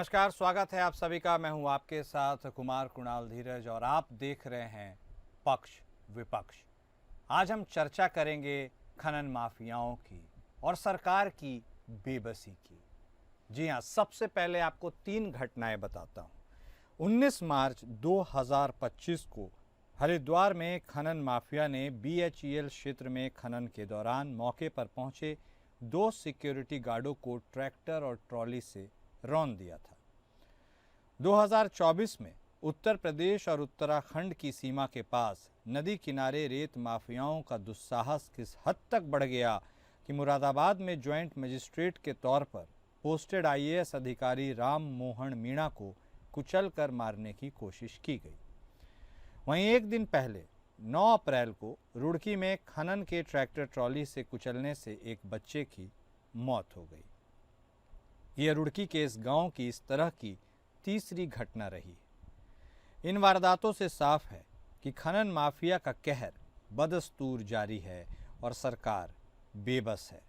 नमस्कार, स्वागत है आप सभी का। मैं हूं आपके साथ कुमार कुणाल धीरज और आप देख रहे हैं पक्ष विपक्ष। आज हम चर्चा करेंगे खनन माफियाओं की और सरकार की बेबसी की। जी हां, सबसे पहले आपको 3 घटनाएं बताता हूं। 19 मार्च 2025 को हरिद्वार में खनन माफिया ने BHEL क्षेत्र में खनन के दौरान मौके पर पहुंचे 2 सिक्योरिटी गार्डों को ट्रैक्टर और ट्रॉली से रौंद दिया था। 2024 में उत्तर प्रदेश और उत्तराखंड की सीमा के पास नदी किनारे रेत माफियाओं का दुस्साहस किस हद तक बढ़ गया कि मुरादाबाद में ज्वाइंट मजिस्ट्रेट के तौर पर पोस्टेड IAS अधिकारी राम मोहन मीणा को कुचल कर मारने की कोशिश की गई। वहीं एक दिन पहले 9 अप्रैल को रुड़की में खनन के ट्रैक्टर ट्रॉली से कुचलने से एक बच्चे की मौत हो गई। यह रुड़की के इस गांव की इस तरह की तीसरी घटना रही। इन वारदातों से साफ है कि खनन माफिया का कहर बदस्तूर जारी है और सरकार बेबस है।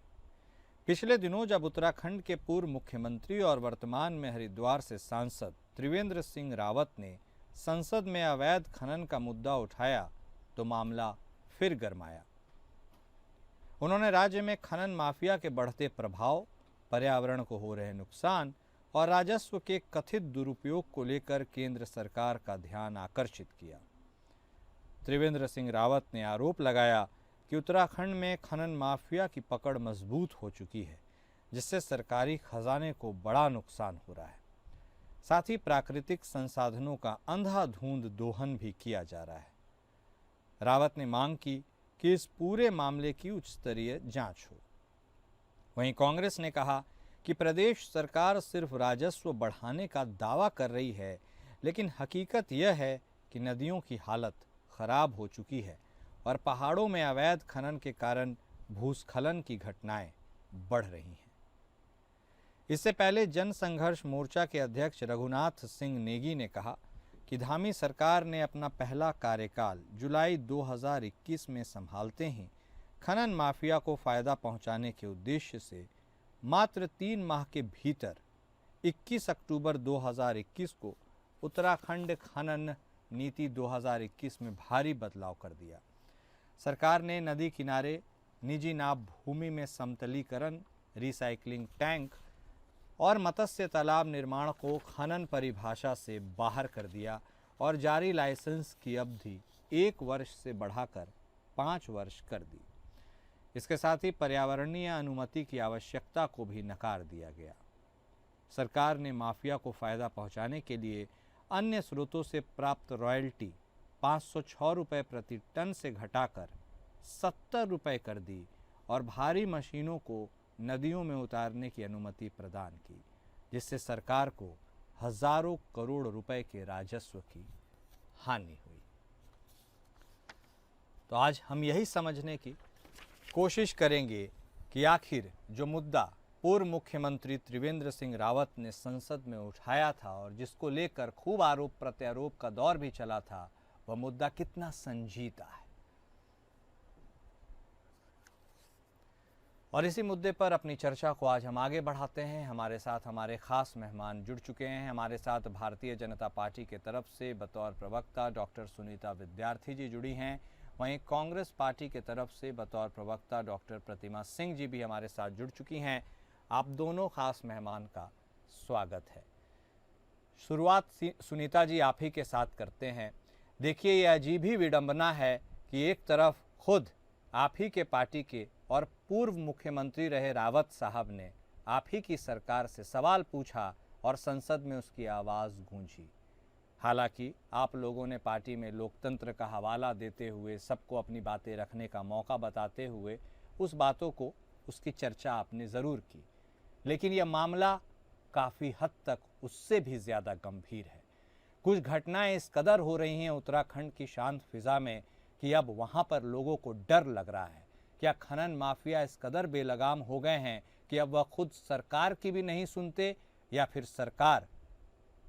पिछले दिनों जब उत्तराखंड के पूर्व मुख्यमंत्री और वर्तमान में हरिद्वार से सांसद त्रिवेंद्र सिंह रावत ने संसद में अवैध खनन का मुद्दा उठाया तो मामला फिर गरमाया। उन्होंने राज्य में खनन माफिया के बढ़ते प्रभाव, पर्यावरण को हो रहे नुकसान और राजस्व के कथित दुरुपयोग को लेकर केंद्र सरकार का ध्यान आकर्षित किया। त्रिवेंद्र सिंह रावत ने आरोप लगाया कि उत्तराखंड में खनन माफिया की पकड़ मजबूत हो चुकी है, जिससे सरकारी खजाने को बड़ा नुकसान हो रहा है। साथ ही प्राकृतिक संसाधनों का अंधाधुंध दोहन भी किया जा रहा है। रावत ने मांग की कि इस पूरे मामले की उच्च स्तरीय जांच हो। वहीं कांग्रेस ने कहा कि प्रदेश सरकार सिर्फ राजस्व बढ़ाने का दावा कर रही है, लेकिन हकीकत यह है कि नदियों की हालत खराब हो चुकी है और पहाड़ों में अवैध खनन के कारण भूस्खलन की घटनाएं बढ़ रही हैं। इससे पहले जन संघर्ष मोर्चा के अध्यक्ष रघुनाथ सिंह नेगी ने कहा कि धामी सरकार ने अपना पहला कार्यकाल जुलाई 2021 में संभालते ही खनन माफिया को फायदा पहुंचाने के उद्देश्य से मात्र 3 माह के भीतर 21 अक्टूबर 2021 को उत्तराखंड खनन नीति 2021 में भारी बदलाव कर दिया। सरकार ने नदी किनारे निजी नाव भूमि में समतलीकरण, रिसाइकलिंग टैंक और मत्स्य तालाब निर्माण को खनन परिभाषा से बाहर कर दिया और जारी लाइसेंस की अवधि 1 वर्ष से बढ़ाकर 5 वर्ष कर दी। इसके साथ ही पर्यावरणीय अनुमति की आवश्यकता को भी नकार दिया गया। सरकार ने माफिया को फायदा पहुंचाने के लिए अन्य स्रोतों से प्राप्त रॉयल्टी 506 रुपये प्रति टन से घटाकर 70 रुपये कर दी और भारी मशीनों को नदियों में उतारने की अनुमति प्रदान की, जिससे सरकार को हजारों करोड़ रुपए के राजस्व की हानि हुई। तो आज हम यही समझने की कोशिश करेंगे कि आखिर जो मुद्दा पूर्व मुख्यमंत्री त्रिवेंद्र सिंह रावत ने संसद में उठाया था और जिसको लेकर खूब आरोप प्रत्यारोप का दौर भी चला था, वह मुद्दा कितना संजीता है। और इसी मुद्दे पर अपनी चर्चा को आज हम आगे बढ़ाते हैं। हमारे साथ हमारे खास मेहमान जुड़ चुके हैं। हमारे साथ भारतीय जनता पार्टी के तरफ से बतौर प्रवक्ता डॉक्टर सुनीता विद्यार्थी जी जुड़ी हैं। वहीं कांग्रेस पार्टी के तरफ से बतौर प्रवक्ता डॉक्टर प्रतिमा सिंह जी भी हमारे साथ जुड़ चुकी हैं। आप दोनों खास मेहमान का स्वागत है। शुरुआत सुनीता जी आप ही के साथ करते हैं। देखिए, ये अजीब ही विडंबना है कि एक तरफ खुद आप ही के पार्टी के और पूर्व मुख्यमंत्री रहे रावत साहब ने आप ही की सरकार से सवाल पूछा और संसद में उसकी आवाज़ गूंजी। हालांकि आप लोगों ने पार्टी में लोकतंत्र का हवाला देते हुए, सबको अपनी बातें रखने का मौका बताते हुए उस बातों को, उसकी चर्चा आपने ज़रूर की, लेकिन यह मामला काफ़ी हद तक उससे भी ज़्यादा गंभीर है। कुछ घटनाएं इस कदर हो रही हैं उत्तराखंड की शांत फिज़ा में कि अब वहाँ पर लोगों को डर लग रहा है। क्या खनन माफिया इस कदर बेलगाम हो गए हैं कि अब वह खुद सरकार की भी नहीं सुनते, या फिर सरकार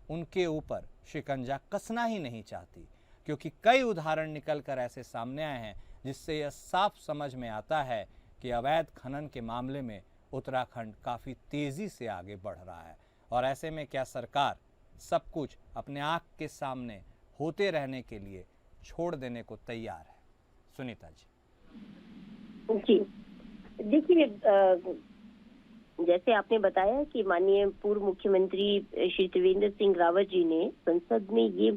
उनके ऊपर शिकंजा कसना ही नहीं चाहती? क्योंकि कई उदाहरण निकलकर ऐसे सामने आए हैं जिससे यह साफ समझ में आता है कि अवैध खनन के मामले में उत्तराखंड काफ़ी तेज़ी से आगे बढ़ रहा है। और ऐसे में क्या सरकार सब कुछ अपने आंख के सामने होते रहने के लिए छोड़ देने को तैयार है? सुनीता जी। जी, देखिए, जैसे आपने बताया कि माननीय पूर्व मुख्यमंत्री श्री त्रिवेंद्र सिंह रावत जी ने संसद में ये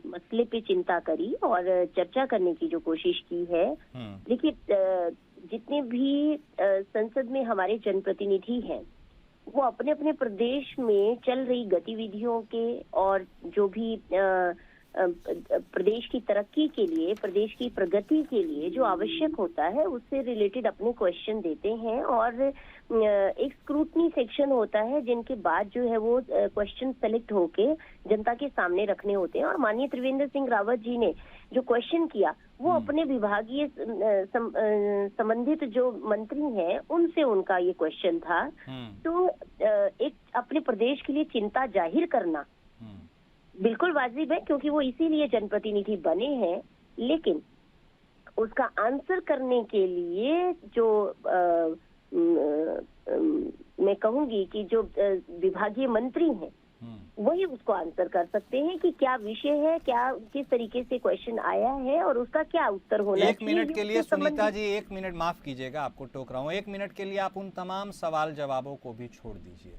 मसले पे चिंता करी और चर्चा करने की जो कोशिश की है। देखिए, जितने भी संसद में हमारे जनप्रतिनिधि हैं, वो अपने अपने प्रदेश में चल रही गतिविधियों के और जो भी प्रदेश की तरक्की के लिए, प्रदेश की प्रगति के लिए जो आवश्यक होता है उससे रिलेटेड अपने क्वेश्चन देते हैं और एक स्क्रूटनी सेक्शन होता है जिनके बाद जो है वो क्वेश्चन सेलेक्ट होके जनता के सामने रखने होते हैं। और माननीय त्रिवेंद्र सिंह रावत जी ने जो क्वेश्चन किया वो अपने विभागीय संबंधित जो मंत्री हैं उनसे उनका ये क्वेश्चन था। तो एक अपने प्रदेश के लिए चिंता जाहिर करना बिल्कुल वाजिब है, क्योंकि वो इसीलिए जनप्रतिनिधि बने हैं। लेकिन उसका आंसर करने के लिए जो मैं कहूंगी कि जो विभागीय मंत्री हैं वही उसको आंसर कर सकते हैं कि क्या विषय है, क्या किस तरीके से क्वेश्चन आया है और उसका क्या उत्तर होना चाहिए। 1 मिनट के लिए सुनीता जी, 1 मिनट, माफ कीजिएगा आपको टोक रहा हूँ, 1 मिनट के लिए आप उन तमाम सवाल जवाबों को भी छोड़ दीजिए,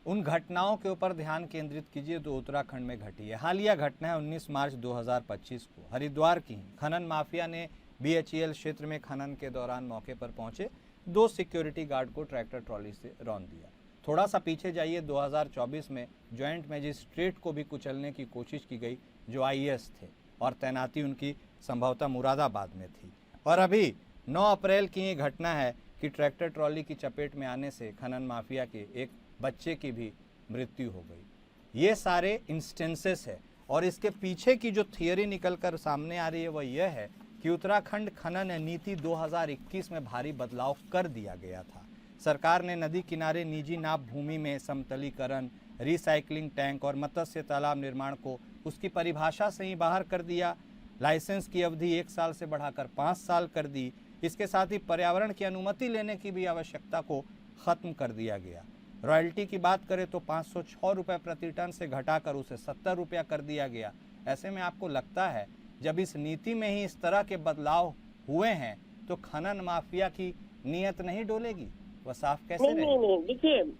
उन घटनाओं के ऊपर ध्यान केंद्रित कीजिए जो उत्तराखंड में घटी है। हालिया घटना है 19 मार्च 2025 को हरिद्वार की। खनन माफिया ने BHEL क्षेत्र में खनन के दौरान मौके पर पहुंचे 2 सिक्योरिटी गार्ड को ट्रैक्टर ट्रॉली से रौंद दिया। थोड़ा सा पीछे जाइए, 2024 में ज्वाइंट मजिस्ट्रेट को भी कुचलने की कोशिश की गई जो IAS थे और तैनाती उनकी संभवतः मुरादाबाद में थी। और अभी 9 अप्रैल की ये घटना है कि ट्रैक्टर ट्रॉली की चपेट में आने से खनन माफिया के एक बच्चे की भी मृत्यु हो गई। ये सारे इंस्टेंसेस है और इसके पीछे की जो थियरी निकलकर सामने आ रही है वह यह है कि उत्तराखंड खनन नीति 2021 में भारी बदलाव कर दिया गया था। सरकार ने नदी किनारे निजी नाप भूमि में समतलीकरण, रिसाइकलिंग टैंक और मत्स्य तालाब निर्माण को उसकी परिभाषा से ही बाहर कर दिया। लाइसेंस की अवधि 1 साल से बढ़ाकर 5 साल कर दी। इसके साथ ही पर्यावरण की अनुमति लेने की भी आवश्यकता को खत्म कर दिया गया। रॉयल्टी की बात करें तो 506 रुपये प्रति टन से घटाकर उसे 70 रुपया कर दिया गया। ऐसे में आपको लगता है जब इस नीति में ही इस तरह के बदलाव हुए हैं तो खनन माफिया की नीयत नहीं डोलेगी? वह साफ कैसे नहीं,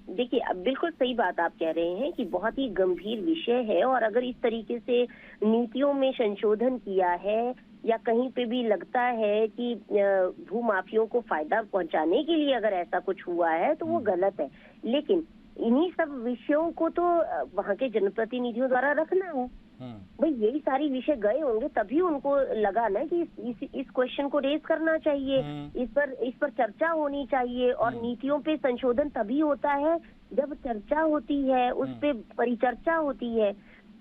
देखिए अब बिल्कुल सही बात आप कह रहे हैं कि बहुत ही गंभीर विषय है और अगर इस तरीके से नीतियों में संशोधन किया है या कहीं पे भी लगता है कि भूमाफियों को फायदा पहुंचाने के लिए अगर ऐसा कुछ हुआ है तो वो गलत है। लेकिन इन्हीं सब विषयों को तो वहाँ के जनप्रतिनिधियों द्वारा रखना है। भाई यही सारी विषय गए होंगे तभी उनको लगा ना कि इस क्वेश्चन को रेज करना चाहिए, इस पर चर्चा होनी चाहिए। और नीतियों पे संशोधन तभी होता है जब चर्चा होती है, उस पे परिचर्चा होती है।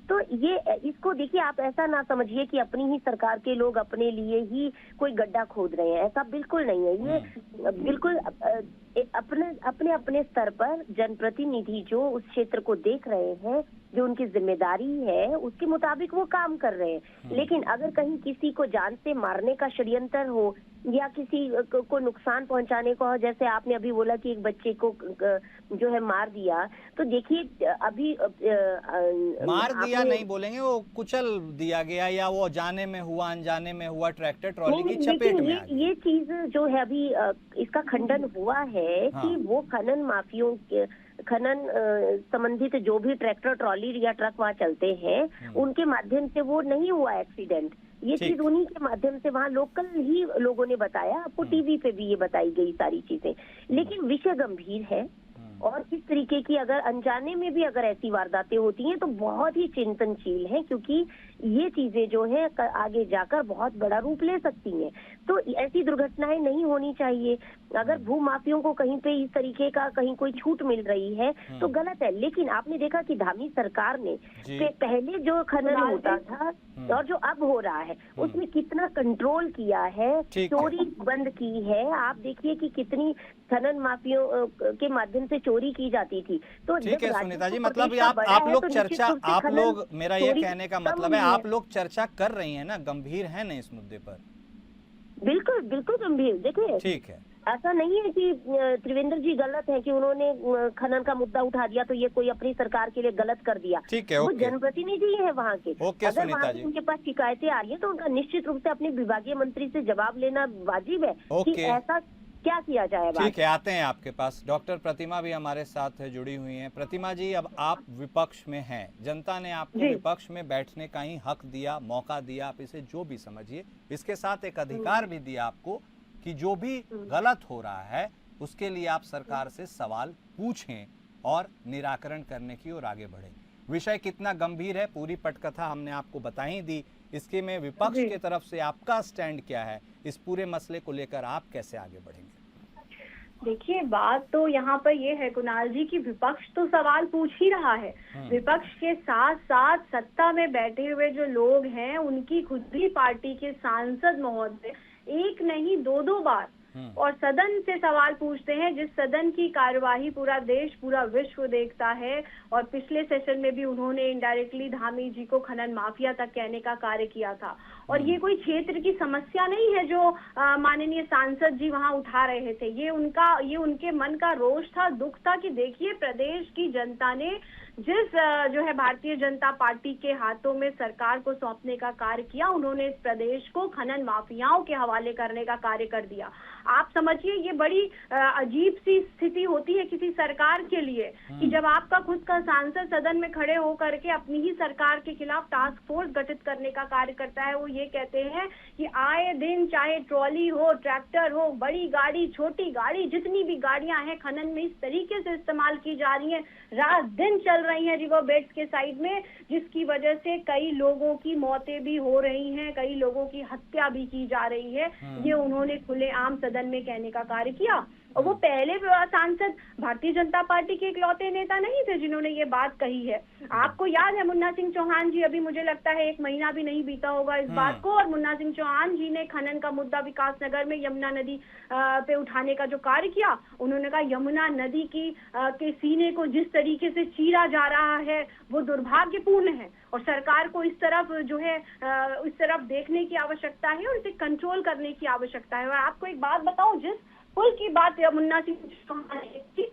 तो ये इसको देखिए, आप ऐसा ना समझिए कि अपनी ही सरकार के लोग अपने लिए ही कोई गड्ढा खोद रहे हैं, ऐसा बिल्कुल नहीं है। ये बिल्कुल अपने अपने स्तर पर जनप्रतिनिधि जो उस क्षेत्र को देख रहे हैं, जो उनकी जिम्मेदारी है उसके मुताबिक वो काम कर रहे हैं। लेकिन अगर कहीं किसी को जान से मारने का षड्यंत्र हो या किसी को नुकसान पहुंचाने को हो, जैसे आपने अभी बोला कि एक बच्चे को जो है मार दिया, तो देखिए अभी मार दिया नहीं बोलेंगे, वो कुचल दिया गया या वो जाने में हुआ अनजाने में हुआ, ट्रैक्टर ट्रॉली की चपेट में आ गई। ये चीज जो है अभी इसका खंडन हुआ है कि वो खनन माफियों के खनन संबंधित जो भी ट्रैक्टर ट्रॉली या ट्रक वहाँ चलते हैं उनके माध्यम से वो नहीं हुआ एक्सीडेंट। ये चीज उन्हीं के माध्यम से वहाँ लोकल ही लोगों ने बताया, आपको टीवी पे भी ये बताई गई सारी चीजें। लेकिन विषय गंभीर है और इस तरीके की अगर अनजाने में भी अगर ऐसी वारदातें होती हैं तो बहुत ही चिंतनशील है, क्योंकि ये चीजें जो है आगे जाकर बहुत बड़ा रूप ले सकती हैं। तो ऐसी दुर्घटनाएं नहीं होनी चाहिए। अगर भूमाफियों को कहीं पे इस तरीके का कहीं कोई छूट मिल रही है तो गलत है। लेकिन आपने देखा कि धामी सरकार ने पहले जो खनन होता था और जो अब हो रहा है उसमें कितना कंट्रोल किया है, चोरी बंद की है। आप देखिए कि कितनी खनन माफियों के माध्यम से चोरी की जाती थी। तो ठीक है सुनीता जी, मतलब आप लोग चर्चा, आप लोग, मेरा ये कहने का मतलब है आप लोग चर्चा कर रही हैं ना, गंभीर है ना इस मुद्दे पर? बिल्कुल बिल्कुल गंभीर। देखिए ठीक है। ऐसा नहीं है कि त्रिवेंद्र जी गलत है कि उन्होंने खनन का मुद्दा उठा दिया तो ये कोई अपनी सरकार के लिए गलत कर दिया। ठीक है, वो ओके जनप्रतिनिधि है वहाँ के। ओके अगर सुनीता वहाँ जी, से उनके पास शिकायतें आ रही है तो उनका निश्चित रूप से अपने विभागीय मंत्री से जवाब लेना वाजिब है कि ओके ऐसा क्या किया जाए। अब ठीक है, आते हैं आपके पास। डॉक्टर प्रतिमा भी हमारे साथ जुड़ी हुई हैं। प्रतिमा जी, अब आप विपक्ष में हैं, जनता ने आपको जी विपक्ष में बैठने का ही हक दिया, मौका दिया, आप इसे जो भी समझिए, इसके साथ एक अधिकार भी दिया आपको कि जो भी गलत हो रहा है उसके लिए आप सरकार से सवाल पूछें और निराकरण करने की ओर आगे बढ़ें। विषय कितना गंभीर है पूरी पटकथा हमने आपको बता ही दी। इसके में विपक्ष जी की तरफ से आपका स्टैंड क्या है, इस पूरे मसले को लेकर आप कैसे आगे बढ़ेंगे? देखिए, बात तो यहाँ पर ये है कुणाल जी कि विपक्ष तो सवाल पूछ ही रहा है। विपक्ष के साथ साथ सत्ता में बैठे हुए जो लोग हैं उनकी खुद ही पार्टी के सांसद महोदय एक नहीं दो बार और सदन से सवाल पूछते हैं, जिस सदन की कार्यवाही पूरा देश पूरा विश्व देखता है। और पिछले सेशन में भी उन्होंने इनडायरेक्टली धामी जी को खनन माफिया तक कहने का कार्य किया था। और ये कोई क्षेत्र की समस्या नहीं है जो माननीय सांसद जी वहां उठा रहे थे। ये उनके मन का रोष था, दुख था कि देखिए प्रदेश की जनता ने जिस जो है भारतीय जनता पार्टी के हाथों में सरकार को सौंपने का कार्य किया, उन्होंने इस प्रदेश को खनन माफियाओं के हवाले करने का कार्य कर दिया। आप समझिए ये बड़ी अजीब सी स्थिति होती है किसी सरकार के लिए कि जब आपका खुद का सांसद सदन में खड़े होकर के अपनी ही सरकार के खिलाफ टास्क फोर्स गठित करने का कार्य करता है। वो ये कहते हैं कि आए दिन चाहे ट्रॉली हो, ट्रैक्टर हो, बड़ी गाड़ी, छोटी गाड़ी, जितनी भी गाड़ियां हैं खनन में इस तरीके से इस्तेमाल की जा रही हैं, रात दिन चल रही हैं रिवर बेड्स के साइड में, जिसकी वजह से कई लोगों की मौतें भी हो रही हैं, कई लोगों की हत्या भी की जा रही है। ये उन्होंने खुलेआम सदन में कहने का कार्य किया। और वो पहले सांसद भारतीय जनता पार्टी के इकलौते नेता नहीं थे जिन्होंने ये बात कही है। आपको याद है मुन्ना सिंह चौहान जी, अभी मुझे लगता है 1 महीना भी नहीं बीता होगा इस बात को, और मुन्ना सिंह चौहान जी ने खनन का मुद्दा विकासनगर में यमुना नदी पे उठाने का जो कार्य किया, उन्होंने कहा यमुना नदी के सीने को जिस तरीके से चीरा जा रहा है वो दुर्भाग्यपूर्ण है और सरकार को इस तरफ जो है इस तरफ देखने की आवश्यकता है और इसे कंट्रोल करने की आवश्यकता है। और आपको एक बात बताऊं, जिस पुल की बात मुन्ना सिंह चौहान ने की,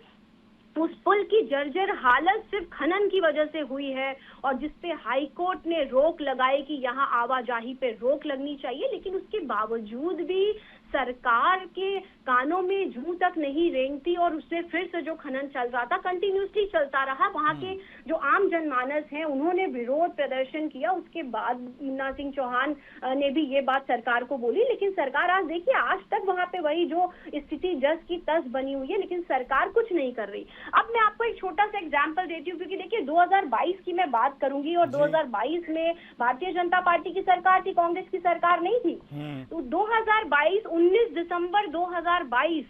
उस पुल की जर्जर हालत सिर्फ खनन की वजह से हुई है और जिसपे हाई कोर्ट ने रोक लगाई कि यहाँ आवाजाही पे रोक लगनी चाहिए, लेकिन उसके बावजूद भी सरकार के कानों में जूं तक नहीं रेंगती और उससे फिर से जो खनन चल रहा था कंटिन्यूसली चलता रहा। वहाँ के जो आम जनमानस हैं उन्होंने विरोध प्रदर्शन किया। उसके बाद मुन्ना सिंह चौहान ने भी ये बात सरकार को बोली, लेकिन सरकार आज देखिए आज तक वहाँ पे वही जो स्थिति जस की तस बनी हुई है, लेकिन सरकार कुछ नहीं कर रही। अब मैं आपको एक छोटा सा एग्जाम्पल देती हूँ, क्योंकि देखिए 2022 की मैं बात करूंगी और 2022 में भारतीय जनता पार्टी की सरकार थी, कांग्रेस की सरकार नहीं थी। तो 2022 19 दिसंबर 2022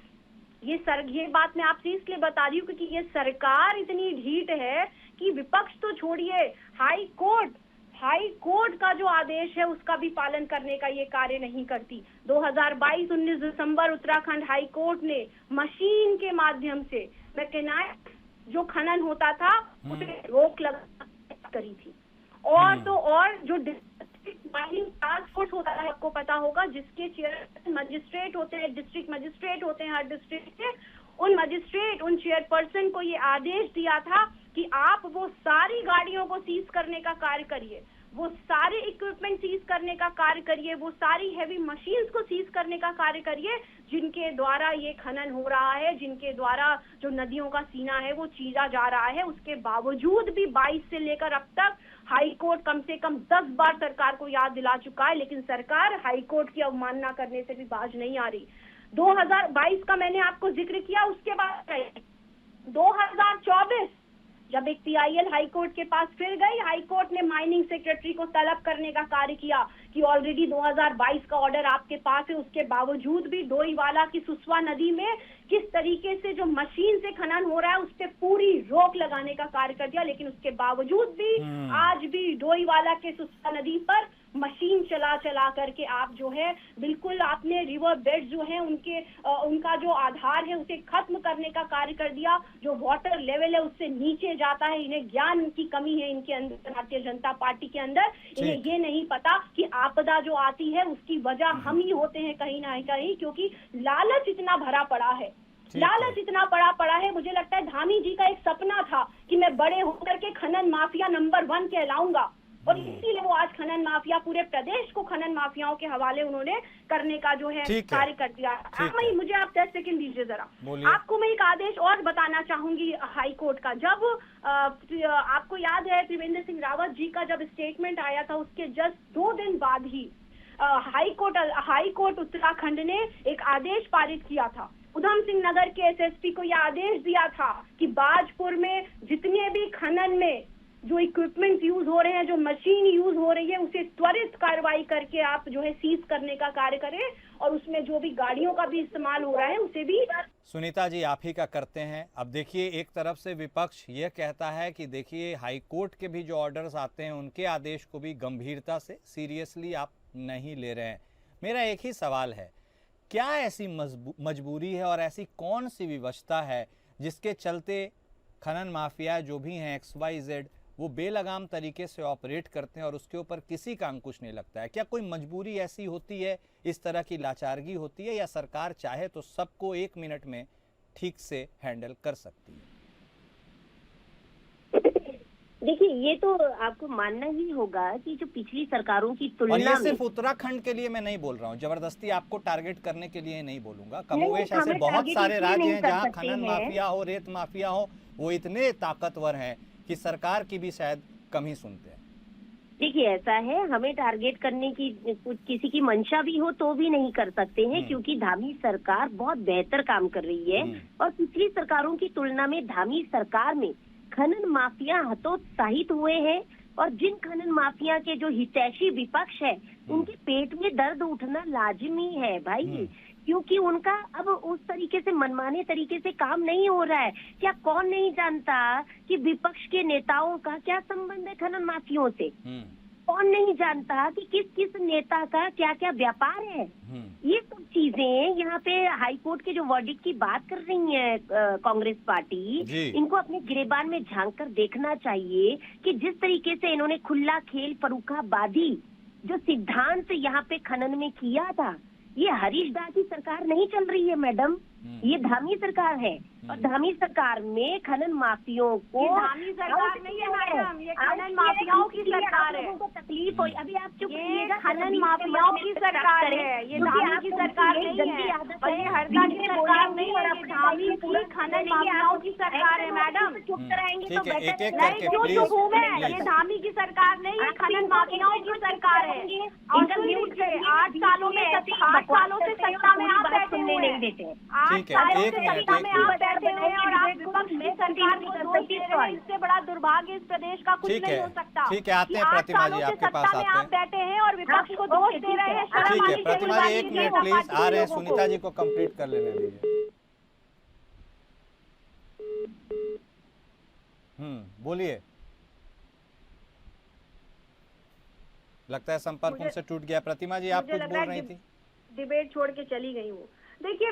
ये बात मैं आपसे इसलिए बता रही हूँ क्योंकि ये सरकार इतनी ढीठ है कि विपक्ष तो छोड़िए, हाई कोर्ट का जो आदेश है उसका भी पालन करने का ये कार्य नहीं करती। 2022 19 दिसंबर उत्तराखंड हाई कोर्ट ने मशीन के माध्यम से मैकेनाइज्ड जो खनन होता था उसे रोक लगा करी थी। और तो और जो माइनिंग टास्क फोर्स होता है, आपको पता होगा, जिसके चेयर मजिस्ट्रेट होते हैं, डिस्ट्रिक्ट मजिस्ट्रेट होते हैं हर डिस्ट्रिक्ट से, उन चेयरपर्सन को ये आदेश दिया था कि आप वो सारी गाड़ियों को सीज करने का कार्य करिए, वो सारे इक्विपमेंट सीज करने का कार्य करिए, वो सारी हैवी मशीन्स को सीज करने का कार्य करिए जिनके द्वारा ये खनन हो रहा है, जिनके द्वारा जो नदियों का सीना है वो चीरा जा रहा है। उसके बावजूद भी 22 से लेकर अब तक हाई कोर्ट कम से कम 10 बार सरकार को याद दिला चुका है, लेकिन सरकार हाई कोर्ट की अवमानना करने से भी बाज नहीं आ रही। 2022 का मैंने आपको जिक्र किया, उसके बाद 2024 जब एक PIL हाई कोर्ट के पास फिर गई, हाई कोर्ट ने माइनिंग सेक्रेटरी को तलब करने का कार्य किया कि ऑलरेडी 2022 का ऑर्डर आपके पास है, उसके बावजूद भी डोईवाला की सुसवा नदी में किस तरीके से जो मशीन से खनन हो रहा है उस पर पूरी रोक लगाने का कार्य कर दिया, लेकिन उसके बावजूद भी आज भी डोईवाला के सुसवा नदी पर मशीन चला चला करके आप जो है बिल्कुल आपने रिवर बेड जो है उनका जो आधार है उसे खत्म करने का कार्य कर दिया। जो वाटर लेवल है उससे नीचे जाता है। इन्हें ज्ञान की कमी है इनके अंदर, भारतीय जनता पार्टी के अंदर। इन्हें ये नहीं पता कि आपदा जो आती है उसकी वजह हम ही होते हैं कहीं ना कहीं, क्योंकि लालच इतना भरा पड़ा है। लालच इतना पड़ा है। मुझे लगता है धामी जी का एक सपना था कि मैं बड़े होकर के खनन माफिया नंबर 1 कहलाऊंगा, और इसीलिए वो आज खनन माफिया, पूरे प्रदेश को खनन माफियाओं के हवाले उन्होंने करने का जो है कार्य कर दिया। मुझे आप 10 सेकंड दीजिए जरा। आपको मैं एक आदेश और बताना चाहूंगी हाई कोर्ट का। जब आपको याद है त्रिवेंद्र सिंह रावत जी का जब स्टेटमेंट आया था उसके जस्ट 2 दिन बाद ही हाई कोर्ट उत्तराखंड ने एक आदेश पारित किया था। उधम सिंह नगर के एसएसपी को यह आदेश दिया था कि बाजपुर में जितने भी खनन में जो इक्विपमेंट यूज हो रहे हैं, जो मशीन यूज हो रही है, उसे त्वरित कार्रवाई करके आप जो है सीज करने का कार्य करें, और उसमें जो भी गाड़ियों का भी इस्तेमाल हो रहा है उसे भी। सुनीता जी आप ही का करते हैं। अब देखिए एक तरफ से विपक्ष ये कहता है कि देखिए हाई कोर्ट के भी जो ऑर्डर्स आते हैं उनके आदेश को भी गंभीरता से सीरियसली आप नहीं ले रहे हैं। मेरा एक ही सवाल है, क्या ऐसी मजबूरी है और ऐसी कौन सी विवशता है जिसके चलते खनन माफिया जो भी हैं XYZ वो बेलगाम तरीके से ऑपरेट करते हैं और उसके ऊपर किसी का अंकुश नहीं लगता है? क्या कोई मजबूरी ऐसी होती है, इस तरह की लाचारगी होती है, या सरकार चाहे तो सबको 1 मिनट में ठीक से हैंडल कर सकती है? देखिए ये तो आपको मानना ही होगा कि जो पिछली सरकारों की तुलना और में, ये सिर्फ उत्तराखंड के लिए मैं नहीं बोल रहा हूँ, जबरदस्ती आपको टारगेट करने के लिए नहीं बोलूंगा। कमोवेश ऐसे बहुत सारे राज्य हैं जहाँ खनन माफिया हो, रेत माफिया हो, वो इतने ताकतवर हैं कि सरकार की भी शायद कम ही सुनते हैं। देखिए ऐसा है, हमें टारगेट करने की किसी की मंशा भी हो तो भी नहीं कर सकते हैं, क्योंकि धामी सरकार बहुत बेहतर काम कर रही है। और पिछली सरकारों की तुलना में धामी सरकार में खनन माफिया हतोत्साहित हुए हैं, और जिन खनन माफिया के जो हितैषी विपक्ष है उनके पेट में दर्द उठना लाजमी है भाई, क्योंकि उनका अब उस तरीके से मनमाने तरीके से काम नहीं हो रहा है। क्या कौन नहीं जानता कि विपक्ष के नेताओं का क्या संबंध है खनन माफियों से? कौन नहीं जानता कि किस किस नेता का क्या क्या व्यापार है? ये सब चीजें यहाँ पे हाई कोर्ट के जो वर्डिक्ट की बात कर रही है कांग्रेस पार्टी, इनको अपने गिरेबान में झांक कर देखना चाहिए कि जिस तरीके से इन्होंने खुला खेल फर्रुखाबादी जो सिद्धांत यहाँ पे खनन में किया था, ये हरीश दास की सरकार नहीं चल रही है मैडम, ये धामी सरकार है। और धामी सरकार में खनन माफियों को, धामी सरकार नहीं है मैडम, ये खनन माफियाओं की सरकार है। तकलीफ हो, अभी आप चुप रहिएगा। खनन माफियाओं की सरकार है, ये धामी की सरकार नहीं है, और ये हरदा की सरकार नहीं है, ये धामी की खनन माफियाओं की सरकार है मैडम। चुप कराएंगे तो क्यों चुप हूँ मैं? ये धामी की सरकार नहीं है, खनन माफियाओं की सरकार है। और 8 सालों में 8 सालों से सत्ता में आप बैठे हुए नहीं देते हैं। 8 सालों से सत्ता में आप बैठे हुए हैं और आप विपक्ष में सरकार को दोष दे रहे हैं। इससे बड़ा दुर्भाग्य इस प्रदेश का कुछ नहीं हो सकता। ठीक है, आते हैं प्रतिमा जी, आपके पास आते हैं। आप बैठे हैं और विपक्ष को दोष दे रहे हैं। ठीक है प्रतिमा जी, 1 मिनट प्लीज, आ रहे हैं, सुनीता जी को कंप्लीट कर लेने दीजिए। बोलिए। लगता है संपर्क उनसे टूट गया। प्रतिमा जी आप कुछ बोल रही थी? डिबेट छोड़ के चली गई हूँ। देखिए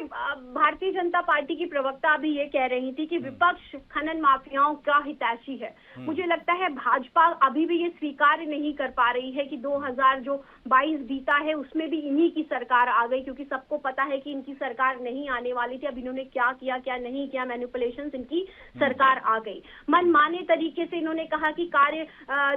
भारतीय जनता पार्टी की प्रवक्ता अभी ये कह रही थी कि विपक्ष खनन माफियाओं का हितैषी है। मुझे लगता है भाजपा अभी भी ये स्वीकार नहीं कर पा रही है कि 2022 बीता है उसमें भी इन्हीं की सरकार आ गई, क्योंकि सबको पता है कि इनकी सरकार नहीं आने वाली थी। अब इन्होंने क्या किया क्या नहीं किया, मैनिपुलेशंस, इनकी सरकार आ गई। मनमाने तरीके से इन्होंने कहा कि कार्य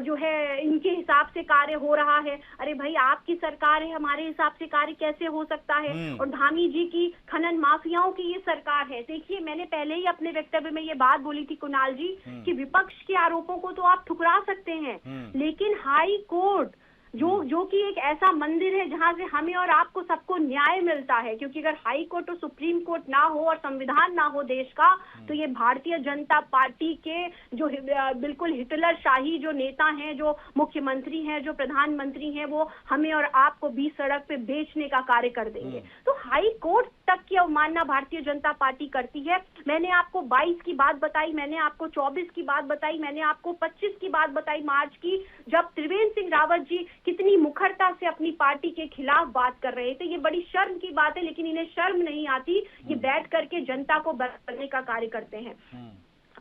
जो है इनके हिसाब से कार्य हो रहा है। अरे भाई आपकी सरकार है, हमारे हिसाब से कार्य कैसे हो सकता है? और धामी जी की खनन माफियाओं की ये सरकार है। देखिए मैंने पहले ही अपने वक्तव्य में ये बात बोली थी कुणाल जी कि विपक्ष के आरोपों को तो आप ठुकरा सकते हैं, लेकिन हाई कोर्ट जो कि एक ऐसा मंदिर है जहां से हमें और आपको सबको न्याय मिलता है, क्योंकि अगर हाई कोर्ट और सुप्रीम कोर्ट ना हो और संविधान ना हो देश का, तो ये भारतीय जनता पार्टी के जो बिल्कुल हिटलर शाही जो नेता हैं, जो मुख्यमंत्री हैं, जो प्रधानमंत्री हैं, वो हमें और आपको बीच सड़क पे बेचने का कार्य कर देंगे। तो हाई कोर्ट तक की अवमानना भारतीय जनता पार्टी करती है। मैंने आपको 22 की बात बताई, मैंने आपको 24 की बात बताई, मैंने आपको 25 की बात बताई मार्च की, जब त्रिवेंद्र सिंह रावत जी कितनी मुखरता से अपनी पार्टी के खिलाफ बात कर रहे थे। ये बड़ी शर्म की बात है, लेकिन इन्हें शर्म नहीं आती। ये बैठ करके जनता को बदलने का कार्य करते हैं।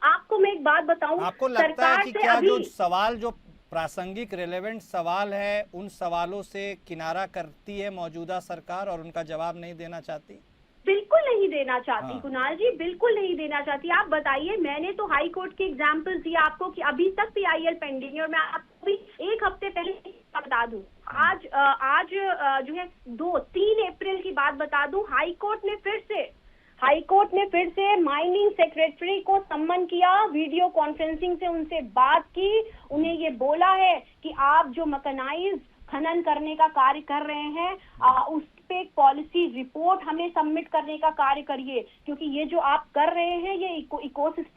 आपको मैं एक बात बताऊं, आपको लगता है सरकार कि से क्या अभी जो सवाल, जो प्रासंगिक रेलेवेंट सवाल है, उन सवालों से किनारा करती है मौजूदा सरकार और उनका जवाब नहीं देना चाहती? बिल्कुल नहीं देना चाहती हाँ। कुणाल जी, बिल्कुल नहीं देना चाहती। आप बताइए, मैंने तो हाई कोर्ट के एग्जाम्पल दिया आपको कि अभी तक PIL पेंडिंग है, और मैं आपको भी एक हफ्ते पहले बता दूं, आज जो है 2-3 अप्रैल की बात बता दूं, हाई कोर्ट ने फिर से माइनिंग सेक्रेटरी को सम्मन किया, वीडियो कॉन्फ्रेंसिंग से उनसे बात की, उन्हें ये बोला है कि आप जो मैकेनाइज्ड खनन करने का कार्य कर रहे हैं उस पे एक पॉलिसी रिपोर्ट हमें सबमिट करने का कार्य करिए, क्योंकि ये जो आप कर रहे हैं ये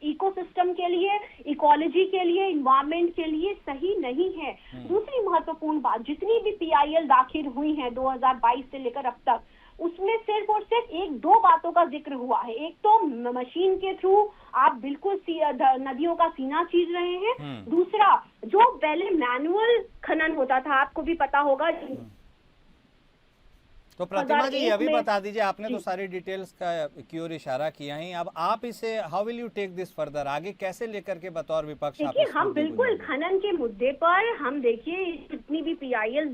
इकोसिस्टम के लिए, इकोलॉजी के लिए, इन्वायरमेंट के लिए सही नहीं है। दूसरी महत्वपूर्ण बात, जितनी भी PIL दाखिल हुई हैं 2022 से लेकर अब तक, उसमें सिर्फ और सिर्फ 1-2 बातों का जिक्र हुआ है। एक तो मशीन के थ्रू आप बिल्कुल नदियों का सीना चीर रहे हैं। दूसरा, जो पहले मैनुअल खनन होता था, आपको भी पता होगा। तो प्रतिमा जी, ये भी में बता दीजिए, आपने तो सारी डिटेल्स का की ओर इशारा किया ही, अब आप इसे how will you take this further, आगे कैसे लेकर के बतौर विपक्ष आप देखिए, इस हम मुद्दे को बिल्कुल लेंगे? खनन के मुद्दे पर हम देखिए जितनी भी PIL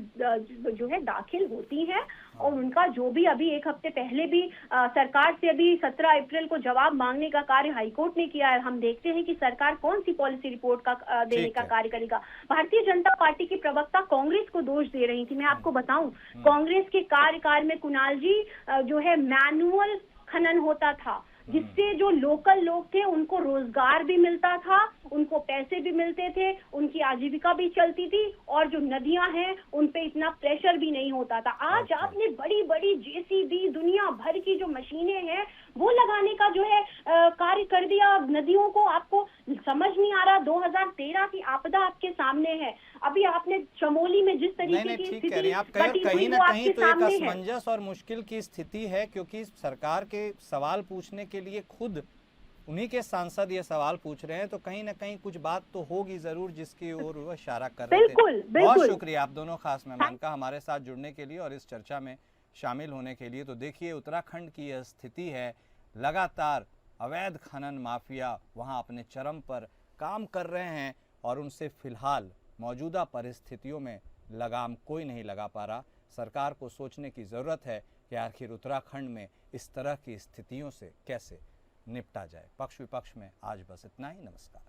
जो है दाखिल होती है, और उनका जो भी अभी एक हफ्ते पहले भी सरकार से अभी 17 अप्रैल को जवाब मांगने का कार्य हाईकोर्ट ने किया है। हम देखते हैं कि सरकार कौन सी पॉलिसी रिपोर्ट का देने का कार्य करेगा। भारतीय जनता पार्टी की प्रवक्ता कांग्रेस को दोष दे रही थी। मैं आपको बताऊं, कांग्रेस के कार्यकाल में कुणाल जी जो है मैनुअल खनन होता था, जिससे जो लोकल लोग थे उनको रोजगार भी मिलता था, उनको पैसे भी मिलते थे, उनकी आजीविका भी चलती थी, और जो नदियां हैं उन पे इतना प्रेशर भी नहीं होता था। आज आपने बड़ी बड़ी JCB, दुनिया भर की जो मशीनें हैं वो लगाने का जो है कार्य कर दिया नदियों को। आपको समझ नहीं आ रहा, 2013 की आपदा आपके सामने है। अभी आपने चमोली में जिस तरीके की ठीक कह रही हैं आप, कहीं ना कहीं तो एक असमंजस और मुश्किल की स्थिति है, क्योंकि सरकार के सवाल पूछने के लिए खुद उन्हीं के सांसद ये सवाल पूछ रहे हैं, तो कहीं ना कहीं कुछ बात तो होगी जरूर जिसकी ओर वो इशारा कर रहे थे। बहुत शुक्रिया आप दोनों खास मेहमान का हमारे साथ जुड़ने के लिए और इस चर्चा में शामिल होने के लिए। तो देखिए, उत्तराखंड की यह स्थिति है, लगातार अवैध खनन माफिया वहां अपने चरम पर काम कर रहे हैं और उनसे फिलहाल मौजूदा परिस्थितियों में लगाम कोई नहीं लगा पा रहा। सरकार को सोचने की ज़रूरत है कि आखिर उत्तराखंड में इस तरह की स्थितियों से कैसे निपटा जाए। पक्ष विपक्ष में आज बस इतना ही। नमस्कार।